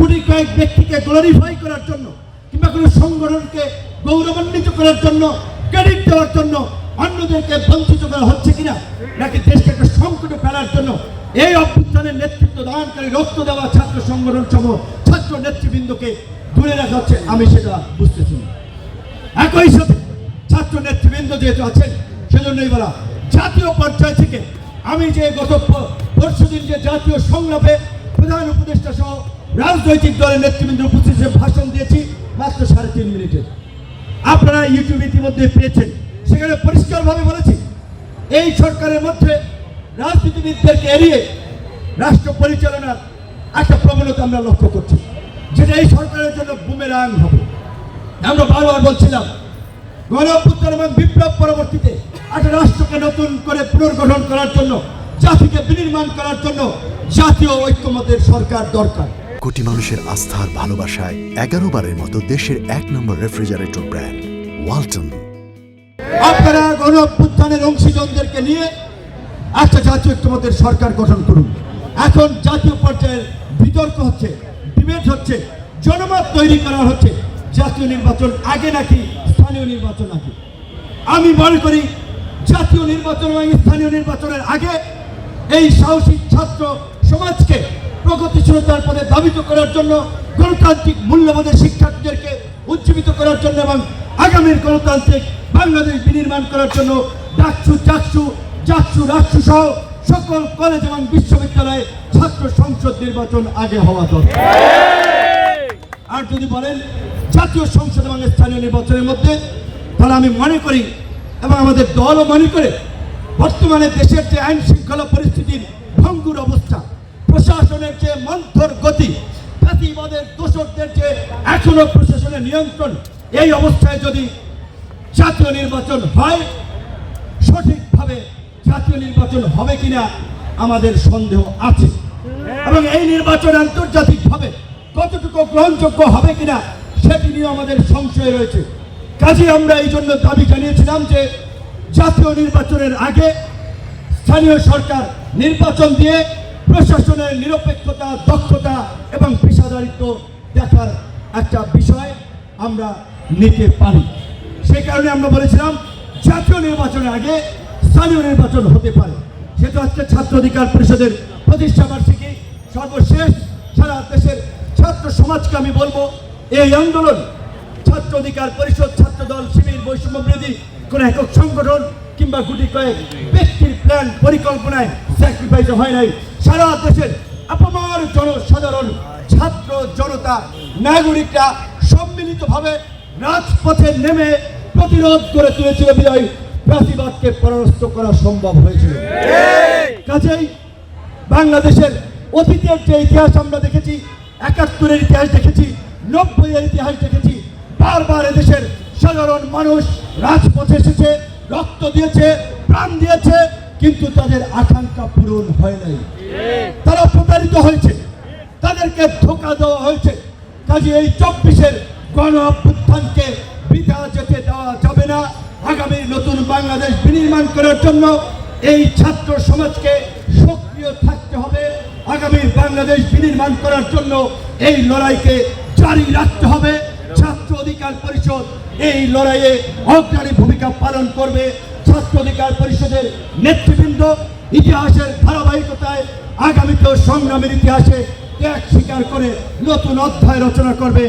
গুটি কয়েক ব্যক্তিকে গ্লোরিফাই করার জন্য কিংবা কোনো সংগঠনকে গৌরবান্বিত করার জন্য, ক্রেডিট দেওয়ার জন্য অন্যদেরকে বঞ্চিত করা হচ্ছে কিনা, নাকি দেশকে একটা সংকটে ফেলার জন্য এই অভ্যুত্থানের নেতৃত্ব দানকারী রক্ত দেওয়া ছাত্র সংগঠন সহ ছাত্র নেতৃবৃন্দকে দূরে রাখা হচ্ছে, আমি সেটা বুঝতেছি না। একই সাথে ছাত্র নেতৃবৃন্দ যেহেতু আছেন, সেজন্যই বলা, জাতীয় পর্যায় থেকে আমি যে গত পরশুদিন যে জাতীয় সংলাপে প্রধান উপদেষ্টা সহ রাজনৈতিক দলের নেতৃবৃন্দ উপস্থিত ভাষণ দিয়েছি মাত্র 3.5 মিনিটের, আপনারা ইউটিউবে ইতিমধ্যে পেয়েছেন। সেখানে পরিষ্কারভাবে বলেছি, এই সরকারের মধ্যে রাজনীতিবিদদেরকে এড়িয়ে রাষ্ট্র পরিচালনার একটা প্রবণতা আমরা লক্ষ্য করছি, যেটা এই সরকারের জন্য বুমেরাং হবে। আমরা বারবার বলছিলাম, গণ অভ্যুত্থান এবং বিপ্লব পরবর্তীতে একটা রাষ্ট্রকে নতুন করে পুনর্গঠন করার জন্য, জাতিকে বিনির্মাণ করার জন্য জাতীয় ঐক্যমতের সরকার দরকার। কোটি মানুষের আস্থার ভালোবাসায় 11 বারের মতো দেশের 1 নম্বর রেফ্রিজারেটর ব্র্যান্ড ওয়ালটন। আপনারা গণ অভ্যুত্থানের অংশীজনদেরকে নিয়ে একটা জাতীয় ঐক্যমতের সরকার গঠন করুন। এখন জাতীয় পর্যায়ের বিতর্ক হচ্ছে, ডিবেট হচ্ছে, জনমত তৈরি করা হচ্ছে, জাতীয় নির্বাচন আগে নাকি স্থানীয় নির্বাচন আগে। আমি মনে করি জাতীয় নির্বাচন এবং স্থানীয় নির্বাচনের আগে এই সাহসী ছাত্র সমাজকে প্রগতিশীলতার পথে ধাবিত করার জন্য, গণতান্ত্রিক মূল্যবোধের শিক্ষার্থীদেরকে উজ্জীবিত করার জন্য এবং আগামীর গণতান্ত্রিক বাংলাদেশ বিনির্মাণ করার জন্য ডাকসু, চাকসু, জাকসু, রাকসু সহ সকল কলেজ এবং বিশ্ববিদ্যালয়ে ছাত্র সংসদ নির্বাচন আগে হওয়া দরকার। আর যদি বলেন জাতীয় সংসদ এবং স্থানীয় নির্বাচনের মধ্যে, তাহলে আমি মনে করি এবং আমাদের দলও মনে করে, বর্তমানে দেশের যে আইন শৃঙ্খলা পরিস্থিতির ভঙ্গুর অবস্থা, প্রশাসনের যে মন্থর গতি, জাতিবাদের দোষকদের যে এখনো প্রশাসনের নিয়ন্ত্রণ, এই অবস্থায় যদি জাতীয় নির্বাচন হয়, সঠিকভাবে জাতীয় নির্বাচন হবে কিনা আমাদের সন্দেহ আছে, এবং এই নির্বাচন আন্তর্জাতিকভাবে কতটুকু গ্রহণযোগ্য হবে কিনা সেটি নিয়ে আমাদের সংশয় রয়েছে। কাজে আমরা এই জন্য দাবি জানিয়েছিলাম যে জাতীয় নির্বাচনের আগে স্থানীয় সরকার নির্বাচন দিয়ে প্রশাসনের নিরপেক্ষতা, দক্ষতা এবং পেশাদারিত্ব দেখার একটা বিষয় আমরা নিতে পারি। সেই কারণে আমরা বলেছিলাম জাতীয় নির্বাচনের আগে স্থানীয় নির্বাচন হতে পারে। সেটা হচ্ছে ছাত্র অধিকার পরিষদের প্রতিষ্ঠা বার্ষিকী। সর্বশেষ সারা দেশের ছাত্র সমাজকে আমি বলবো, এই আন্দোলন ছাত্র অধিকার পরিষদ, ছাত্রদল, শিবির, বৈষম্য বিরোধী কোন একক সংগঠন কিংবা গুটি কয়েক ব্যক্তির প্ল্যান পরিকল্পনায় স্যাক্রিফাইস হয় নাই। সারা দেশের আপামর জনসাধারণ, ছাত্র জনতা, নাগরিকরা সম্মিলিতভাবে রাজপথে নেমে প্রতিরোধ করে তুলেছিল বিধায় ফ্যাসিবাদকে পরাস্ত করা সম্ভব হয়েছিল। কাজেই বাংলাদেশের অতীতের যে ইতিহাস আমরা দেখেছি, 71-এর ইতিহাস দেখেছি, 90-এর ইতিহাস দেখেছি, বারবার এদেশের সাধারণ মানুষ রাজপথে এসেছে, রক্ত দিয়েছে, প্রাণ দিয়েছে, কিন্তু তাদের আকাঙ্ক্ষা পূরণ হয় নাই। তারা প্রতারিত হয়েছে, তাদেরকে ধোঁকা দেওয়া হয়েছে। কাজে এই 24-এর গণ অভ্যুত্থানকে বৃথা যেতে দেওয়া যাবে না। আগামীর নতুন বাংলাদেশ বিনির্মাণ করার জন্য এই ছাত্র সমাজকে সক্রিয় থাকতে হবে। আগামীর বাংলাদেশ বিনির্মাণ করার জন্য এই লড়াইকে জারি রাখতে হবে। ছাত্র অধিকার পরিষদ এই লড়াইয়ে অগ্রণী ভূমিকা পালন করবে। ছাত্র অধিকার পরিষদের নেতৃবৃন্দ ইতিহাসের ধারাবাহিকতায় আগামীতেও সংগ্রামের ইতিহাসে ত্যাগ স্বীকার করে নতুন অধ্যায় রচনা করবে।